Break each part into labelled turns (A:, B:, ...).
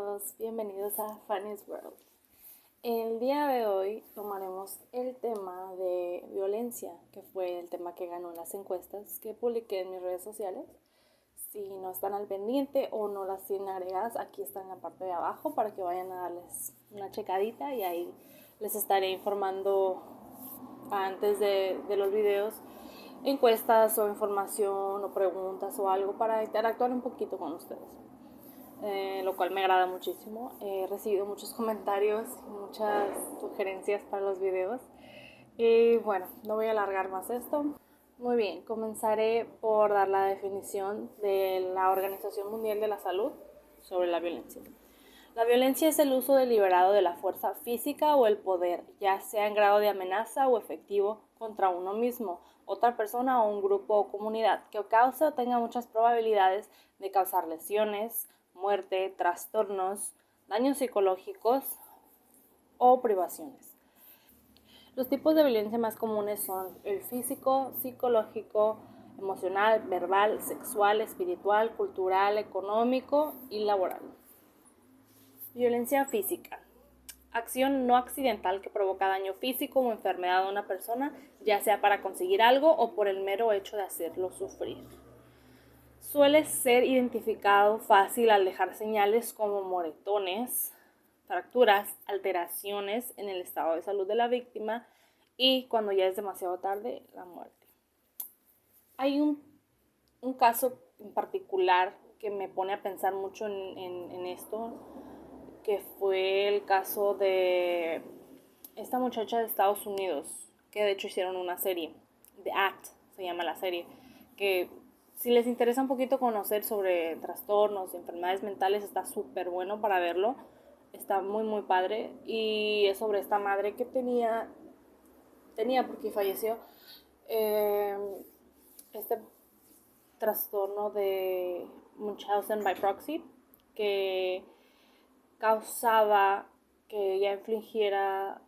A: todos, bienvenidos a Fanny's World. El día de hoy tomaremos el tema de violencia, que fue el tema que ganó en las encuestas que publiqué en mis redes sociales. Si no están al pendiente o no las tienen agregadas, aquí están en la parte de abajo para que vayan a darles una checadita y ahí les estaré informando antes de los videos encuestas o información o preguntas o algo para interactuar un poquito con ustedes. Lo cual me agrada muchísimo. He recibido muchos comentarios y muchas sugerencias para los videos. Y bueno, no voy a alargar más esto. Muy bien, comenzaré por dar la definición de la Organización Mundial de la Salud sobre la violencia. La violencia es el uso deliberado de la fuerza física o el poder, ya sea en grado de amenaza o efectivo, contra uno mismo, otra persona o un grupo o comunidad, que cause o tenga muchas probabilidades de causar lesiones, muerte, trastornos, daños psicológicos o privaciones. Los tipos de violencia más comunes son el físico, psicológico, emocional, verbal, sexual, espiritual, cultural, económico y laboral. Violencia física. Acción no accidental que provoca daño físico o enfermedad a una persona, ya sea para conseguir algo o por el mero hecho de hacerlo sufrir. Suele ser identificado fácil al dejar señales como moretones, fracturas, alteraciones en el estado de salud de la víctima y, cuando ya es demasiado tarde, la muerte. Hay un caso en particular que me pone a pensar mucho en esto, que fue el caso de esta muchacha de Estados Unidos, que de hecho hicieron una serie, The Act se llama la serie, que si les interesa un poquito conocer sobre trastornos y enfermedades mentales, está súper bueno para verlo, está muy muy padre, y es sobre esta madre que tenía porque falleció, este trastorno de Munchausen by proxy, que causaba que ella infligiera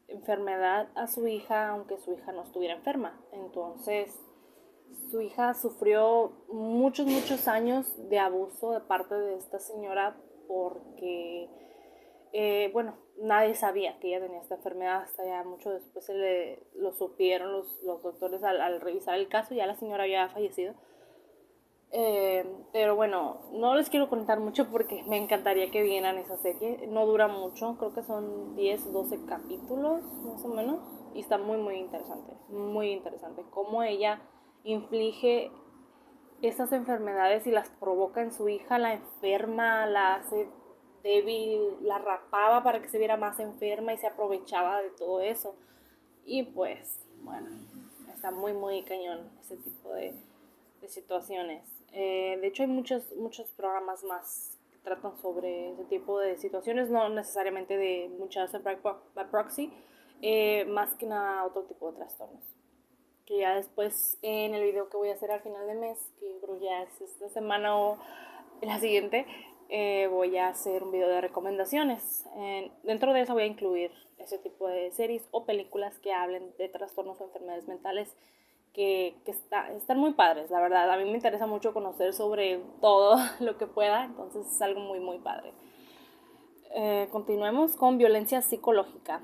A: enfermedad a su hija aunque su hija no estuviera enferma. Entonces su hija sufrió muchos años de abuso de parte de esta señora porque nadie sabía que ella tenía esta enfermedad hasta ya mucho después lo supieron los doctores al revisar el caso. Ya la señora había fallecido. Pero bueno, no les quiero contar mucho porque me encantaría que vieran esa serie. No dura mucho, creo que son 10 12 capítulos más o menos. Y está muy muy interesante. Cómo ella inflige esas enfermedades y las provoca en su hija, la enferma, la hace débil, la rapaba para que se viera más enferma y se aprovechaba de todo eso. Y pues, bueno, está muy cañón ese tipo de situaciones. De hecho hay muchos programas más que tratan sobre ese tipo de situaciones, no necesariamente de Munchausen by proxy, más que nada otro tipo de trastornos. Que ya después en el video que voy a hacer al final de mes, que yo creo ya es esta semana o la siguiente, voy a hacer un video de recomendaciones. Dentro de eso voy a incluir ese tipo de series o películas que hablen de trastornos o enfermedades mentales que están muy padres, la verdad. A mí me interesa mucho conocer sobre todo lo que pueda, entonces es algo muy padre. Continuemos con violencia psicológica.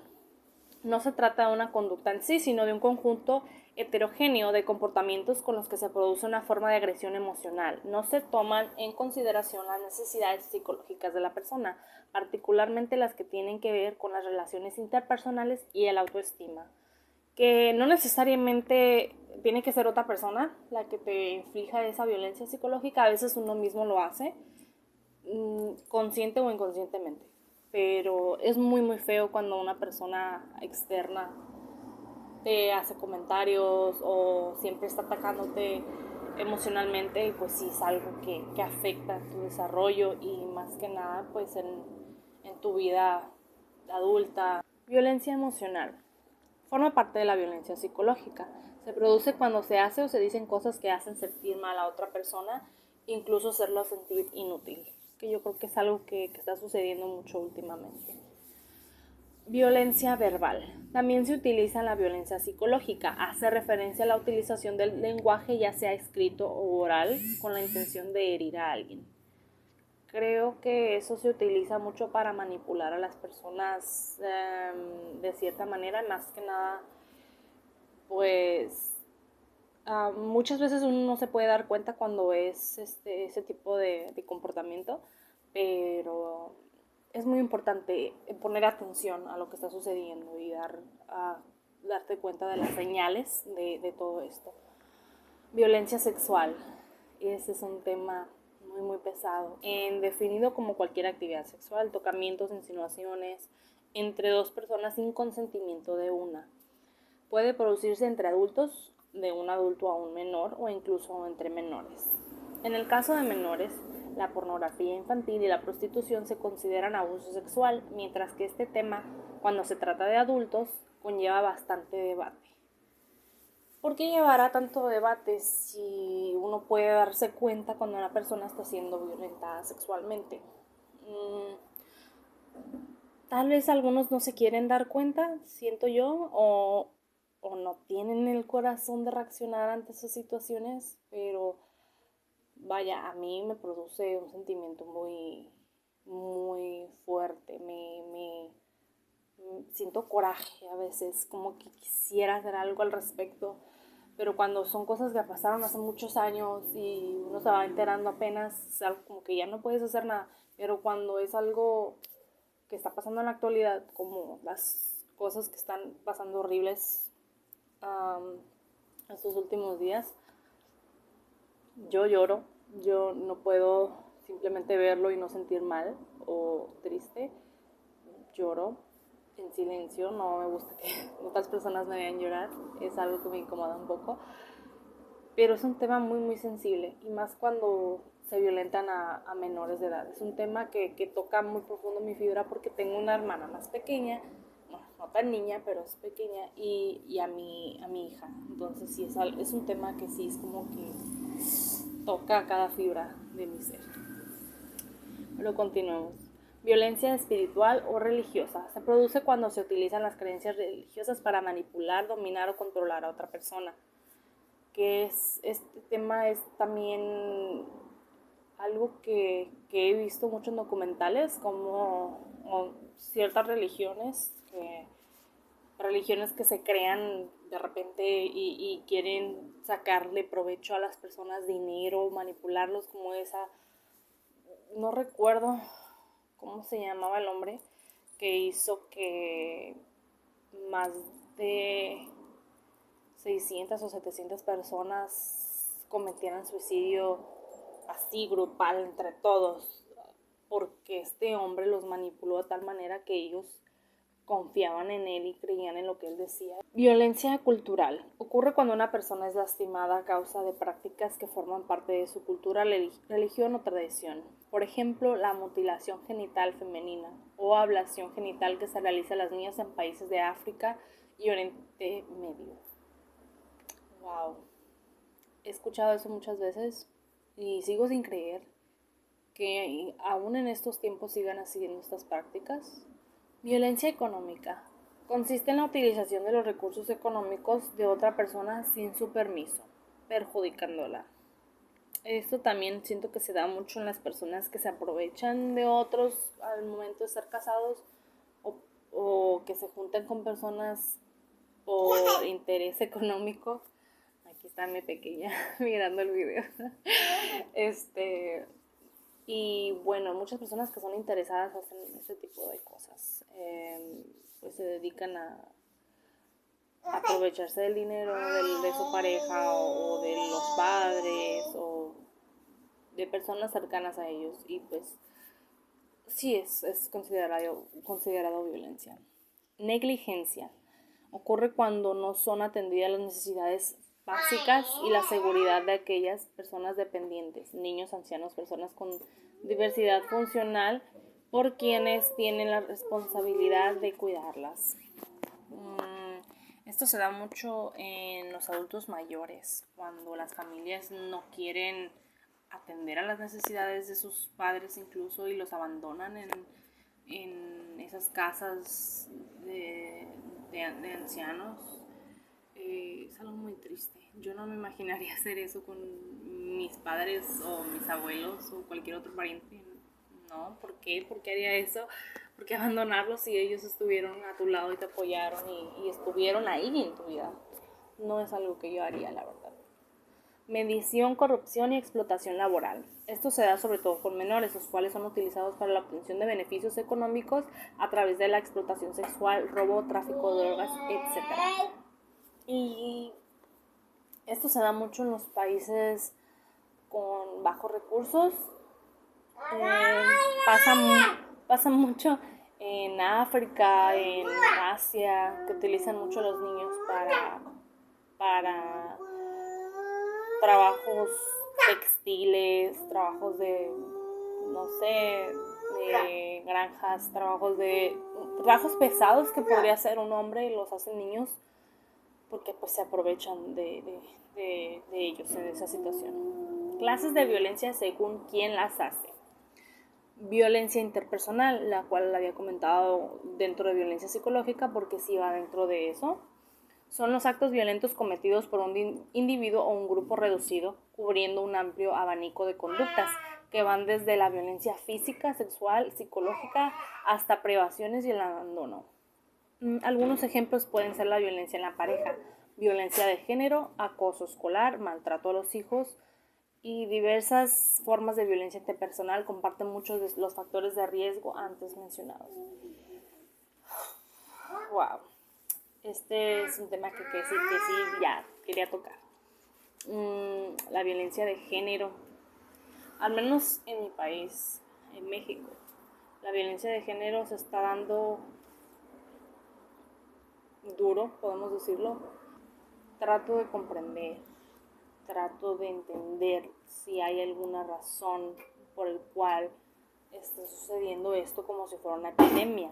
A: No se trata de una conducta en sí, sino de un conjunto heterogéneo de comportamientos con los que se produce una forma de agresión emocional. No se toman en consideración las necesidades psicológicas de la persona, particularmente las que tienen que ver con las relaciones interpersonales y el autoestima. Que no necesariamente tiene que ser otra persona la que te inflija esa violencia psicológica, a veces uno mismo lo hace, consciente o inconscientemente. Pero es muy feo cuando una persona externa te hace comentarios o siempre está atacándote emocionalmente, y pues sí es algo que afecta tu desarrollo y más que nada pues en tu vida adulta. Violencia emocional forma parte de la violencia psicológica. Se produce cuando se hace o se dicen cosas que hacen sentir mal a otra persona, incluso hacerlo sentir inútil, que yo creo que es algo que está sucediendo mucho últimamente. Violencia verbal. También se utiliza la violencia psicológica. Hace referencia a la utilización del lenguaje, ya sea escrito o oral, con la intención de herir a alguien. creo que eso se utiliza mucho para manipular a las personas de cierta manera, más que nada, pues muchas veces uno no se puede dar cuenta cuando es ese tipo de comportamiento, pero es muy importante poner atención a lo que está sucediendo y darte cuenta de las señales de todo esto. Violencia sexual. Ese es un tema muy, muy pesado. Definido como cualquier actividad sexual, tocamientos, insinuaciones entre dos personas sin consentimiento de una. Puede producirse entre adultos, de un adulto a un menor o incluso entre menores. En el caso de menores, la pornografía infantil y la prostitución se consideran abuso sexual, mientras que este tema, cuando se trata de adultos, conlleva bastante debate. ¿Por qué llevará tanto debate si uno puede darse cuenta cuando una persona está siendo violentada sexualmente? Tal vez algunos no se quieren dar cuenta, siento yo, o no tienen el corazón de reaccionar ante esas situaciones, pero vaya, a mí me produce un sentimiento muy, muy fuerte. Siento coraje a veces, como que quisiera hacer algo al respecto, pero cuando son cosas que pasaron hace muchos años y uno se va enterando apenas, es algo como que ya no puedes hacer nada, pero cuando es algo que está pasando en la actualidad, como las cosas que están pasando horribles estos últimos días, yo lloro, yo no puedo simplemente verlo y no sentir mal o triste, lloro en silencio, no me gusta que otras personas me vean llorar, es algo que me incomoda un poco, pero es un tema muy muy sensible y más cuando se violentan a menores de edad. Es un tema que toca muy profundo mi fibra porque tengo una hermana más pequeña, no tan niña, pero es pequeña, y a mi hija. Entonces sí, es un tema que sí es como que toca cada fibra de mi ser. Pero continuemos. Violencia espiritual o religiosa. Se produce cuando se utilizan las creencias religiosas para manipular, dominar o controlar a otra persona. Este tema es también algo que he visto mucho en documentales, como ciertas religiones que se crean de repente y quieren sacarle provecho a las personas, dinero, manipularlos, como esa, no recuerdo cómo se llamaba el hombre que hizo que más de 600 o 700 personas cometieran suicidio así grupal entre todos, porque este hombre los manipuló de tal manera que ellos confiaban en él y creían en lo que él decía. Violencia cultural. Ocurre cuando una persona es lastimada a causa de prácticas que forman parte de su cultura, religión o tradición. Por ejemplo, la mutilación genital femenina o ablación genital que se realiza a las niñas en países de África y Oriente Medio. Wow. He escuchado eso muchas veces y sigo sin creer que aún en estos tiempos sigan haciendo estas prácticas. Violencia económica. Consiste en la utilización de los recursos económicos de otra persona sin su permiso, perjudicándola. Esto también siento que se da mucho en las personas que se aprovechan de otros al momento de ser casados o que se juntan con personas por interés económico. Aquí está mi pequeña mirando el video. Y bueno, muchas personas que son interesadas hacen ese tipo de cosas. Pues se dedican a aprovecharse del dinero de su pareja o de los padres o de personas cercanas a ellos. Y pues sí es considerado violencia. Negligencia. Ocurre cuando no son atendidas las necesidades básicas y la seguridad de aquellas personas dependientes, niños, ancianos, personas con diversidad funcional, por quienes tienen la responsabilidad de cuidarlas. Esto se da mucho en los adultos mayores, cuando las familias no quieren atender a las necesidades de sus padres incluso y los abandonan en esas casas de ancianos. Es algo muy triste. Yo no me imaginaría hacer eso con mis padres o mis abuelos o cualquier otro pariente. ¿no? ¿Por qué? ¿Por qué haría eso? ¿Por qué abandonarlos si ellos estuvieron a tu lado y te apoyaron y estuvieron ahí en tu vida? No es algo que yo haría, la verdad. Medición, corrupción y explotación laboral. Esto se da sobre todo con menores, los cuales son utilizados para la obtención de beneficios económicos a través de la explotación sexual, robo, tráfico de drogas, etc. Y esto se da mucho en los países con bajos recursos. Pasa mucho en África, en Asia, que utilizan mucho a los niños para trabajos textiles, trabajos de, no sé, de granjas, trabajos pesados que podría hacer un hombre y los hacen niños porque pues se aprovechan de ellos en esa situación. Clases de violencia según quién las hace. Violencia interpersonal, la cual había comentado dentro de violencia psicológica porque sí va dentro de eso. Son los actos violentos cometidos por un individuo o un grupo reducido, cubriendo un amplio abanico de conductas que van desde la violencia física, sexual, psicológica, hasta privaciones y el abandono. Algunos ejemplos pueden ser la violencia en la pareja, violencia de género, acoso escolar, maltrato a los hijos y diversas formas de violencia interpersonal comparten muchos de los factores de riesgo antes mencionados. Wow. Este es un tema que sí ya quería tocar. La violencia de género. Al menos en mi país, en México, la violencia de género se está dando duro, podemos decirlo. Trato de comprender, trato de entender si hay alguna razón por el cual está sucediendo esto como si fuera una epidemia.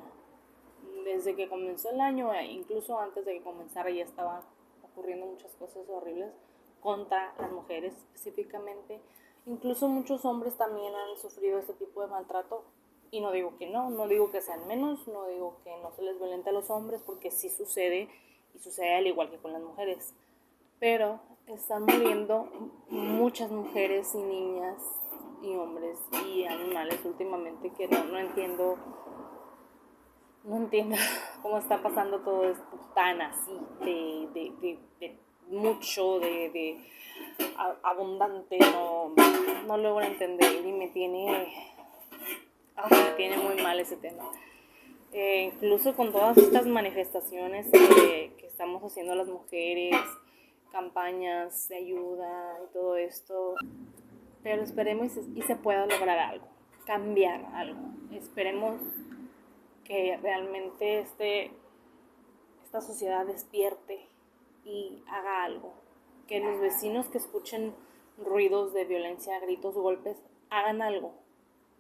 A: Desde que comenzó el año, incluso antes de que comenzara, ya estaban ocurriendo muchas cosas horribles contra las mujeres específicamente. Incluso muchos hombres también han sufrido este tipo de maltrato. Y no digo que no digo que sean menos, no digo que no se les violente a los hombres, porque sí sucede, y sucede al igual que con las mujeres. Pero están muriendo muchas mujeres y niñas y hombres y animales últimamente que no entiendo. No entiendo cómo está pasando todo esto tan así, de mucho, de abundante, no logro entender y me tiene muy mal ese tema. Incluso con todas estas manifestaciones que estamos haciendo las mujeres, campañas de ayuda y todo esto, pero esperemos y se pueda lograr algo, cambiar algo. Esperemos que realmente esta sociedad despierte y haga algo. Que los vecinos que escuchen ruidos de violencia, gritos, golpes, hagan algo.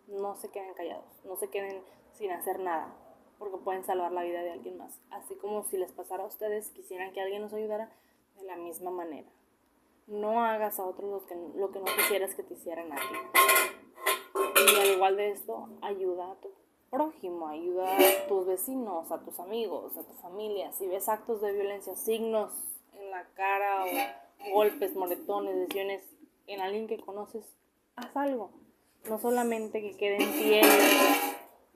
A: No se queden callados, no se queden sin hacer nada, porque pueden salvar la vida de alguien más. Así como si les pasara a ustedes, quisieran que alguien los ayudara de la misma manera. No hagas a otros lo que no quisieras que te hicieran a ti. Y al igual de esto, ayuda a tu prójimo, ayuda a tus vecinos, a tus amigos, a tu familia. Si ves actos de violencia, signos en la cara o golpes, moretones, lesiones en alguien que conoces, haz algo. No solamente que quede en ti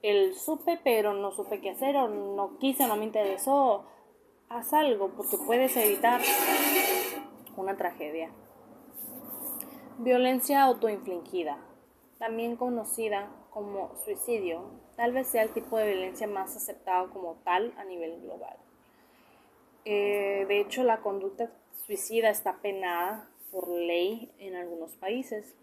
A: el supe pero no supe qué hacer o no quise, no me interesó. Haz algo porque puedes evitar una tragedia. Violencia autoinfligida, también conocida como suicidio, tal vez sea el tipo de violencia más aceptado como tal a nivel global. De hecho, la conducta suicida está penada por ley en algunos países.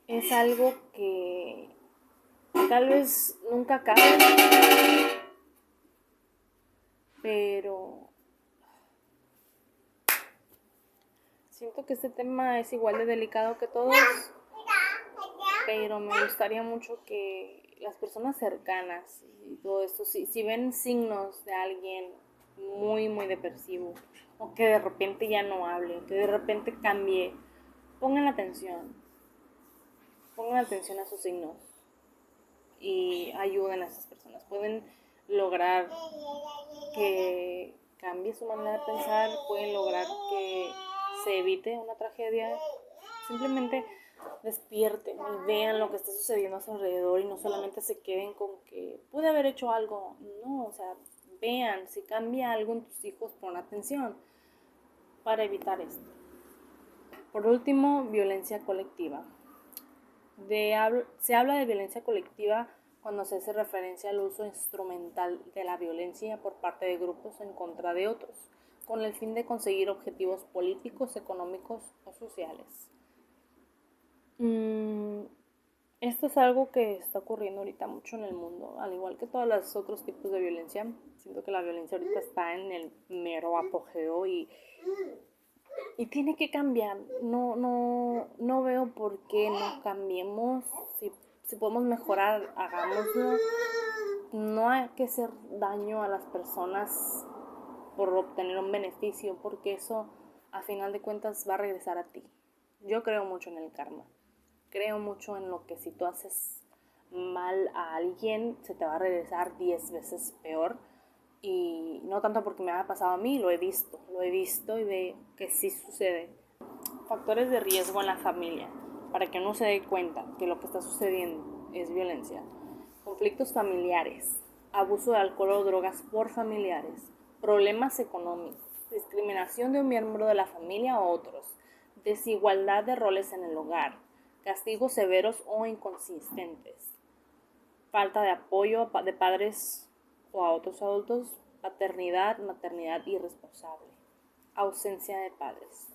A: Es algo que tal vez nunca acabe, pero siento que este tema es igual de delicado que todos, pero me gustaría mucho que las personas cercanas y todo esto, si ven signos de alguien muy, muy depresivo, o que de repente ya no hable, que de repente cambie, pongan atención a sus signos y ayuden a esas personas. Pueden lograr que cambie su manera de pensar, pueden lograr que se evite una tragedia. Simplemente despierten y vean lo que está sucediendo a su alrededor y no solamente se queden con que pude haber hecho algo. No, o sea, vean, si cambia algo en tus hijos, pon atención para evitar esto. Por último, violencia colectiva. Se habla de violencia colectiva cuando se hace referencia al uso instrumental de la violencia por parte de grupos en contra de otros, con el fin de conseguir objetivos políticos, económicos o sociales. Esto es algo que está ocurriendo ahorita mucho en el mundo, al igual que todos los otros tipos de violencia. Siento que la violencia ahorita está en el mero apogeo y tiene que cambiar. No veo por qué no cambiemos. Si podemos mejorar, hagámoslo. No hay que hacer daño a las personas por obtener un beneficio, porque eso a final de cuentas va a regresar a ti. Yo creo mucho en el karma. Creo mucho en lo que si tú haces mal a alguien, se te va a regresar 10 veces peor. Y no tanto porque me haya pasado a mí, lo he visto y veo que sí sucede. Factores de riesgo en la familia, para que uno se dé cuenta que lo que está sucediendo es violencia. Conflictos familiares, abuso de alcohol o drogas por familiares, problemas económicos, discriminación de un miembro de la familia o otros, desigualdad de roles en el hogar, castigos severos o inconsistentes, falta de apoyo de padres o a otros adultos, paternidad, maternidad irresponsable, ausencia de padres.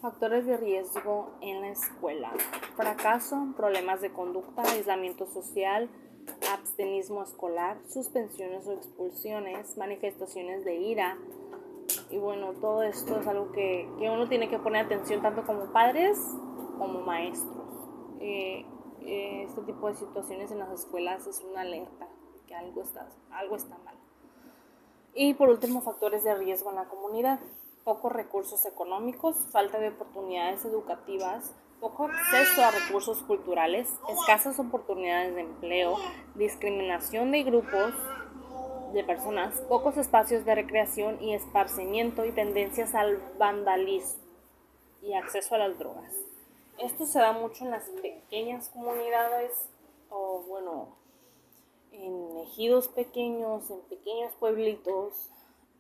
A: Factores de riesgo en la escuela: fracaso, problemas de conducta, aislamiento social, abstenismo escolar, suspensiones o expulsiones, manifestaciones de ira. Y bueno, todo esto es algo que uno tiene que poner atención tanto como padres como maestros. Este tipo de situaciones en las escuelas es una alerta que algo está mal. Y por último, factores de riesgo en la comunidad: pocos recursos económicos, falta de oportunidades educativas, poco acceso a recursos culturales, escasas oportunidades de empleo, discriminación de grupos de personas, pocos espacios de recreación y esparcimiento y tendencias al vandalismo y acceso a las drogas. Esto se da mucho en las pequeñas comunidades o en ejidos pequeños, en pequeños pueblitos.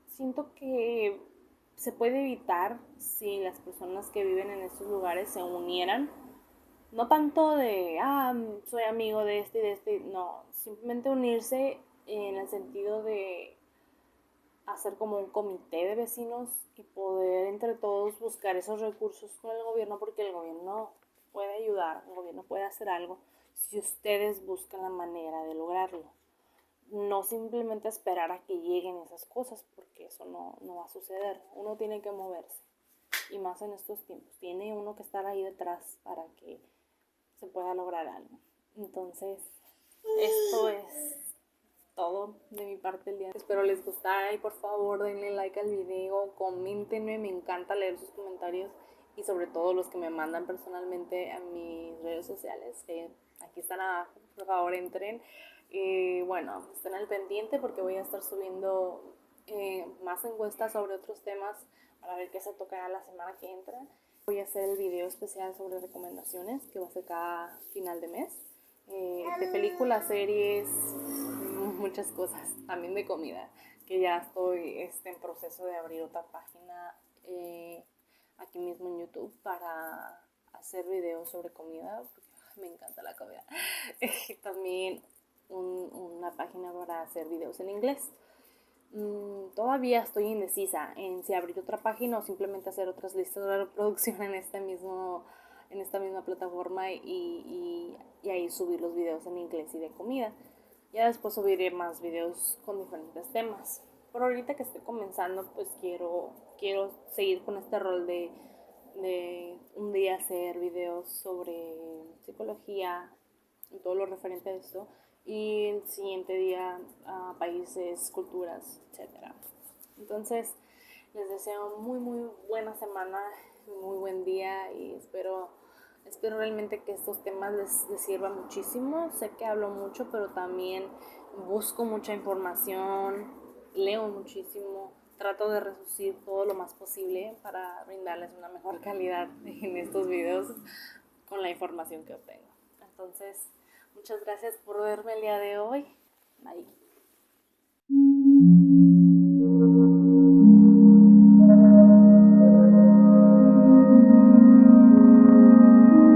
A: Siento que se puede evitar si las personas que viven en estos lugares se unieran. No tanto de, soy amigo de este, no, simplemente unirse en el sentido de hacer como un comité de vecinos y poder entre todos buscar esos recursos con el gobierno, porque el gobierno puede ayudar, el gobierno puede hacer algo si ustedes buscan la manera de lograrlo. No simplemente esperar a que lleguen esas cosas, porque eso no va a suceder. Uno tiene que moverse, y más en estos tiempos. Tiene uno que estar ahí detrás para que se pueda lograr algo. Entonces, esto es todo de mi parte el día. Espero les gustara y por favor denle like al video, coméntenme, me encanta leer sus comentarios y sobre todo los que me mandan personalmente a mis redes sociales, que aquí están abajo, por favor entren. Bueno, estén al pendiente porque voy a estar subiendo más encuestas sobre otros temas para ver qué se tocará la semana que entra. Voy a hacer el video especial sobre recomendaciones que va a ser cada final de mes, de películas, series, muchas cosas, también de comida, que ya estoy en proceso de abrir otra página aquí mismo en YouTube para hacer videos sobre comida, porque me encanta la comida. También una página para hacer videos en inglés. Todavía estoy indecisa en si abrir otra página o simplemente hacer otras listas de reproducción en esta misma plataforma y ahí subir los videos en inglés y de comida. Ya después subiré más videos con diferentes temas. Por ahorita que estoy comenzando, pues quiero seguir con este rol de un día hacer videos sobre psicología y todo lo referente a esto, y el siguiente día países, culturas, etcétera. Entonces, les deseo muy buena semana, muy buen día y espero realmente que estos temas les sirvan muchísimo. Sé que hablo mucho, pero también busco mucha información, leo muchísimo, trato de reducir todo lo más posible para brindarles una mejor calidad en estos videos con la información que obtengo. Entonces, muchas gracias por verme el día de hoy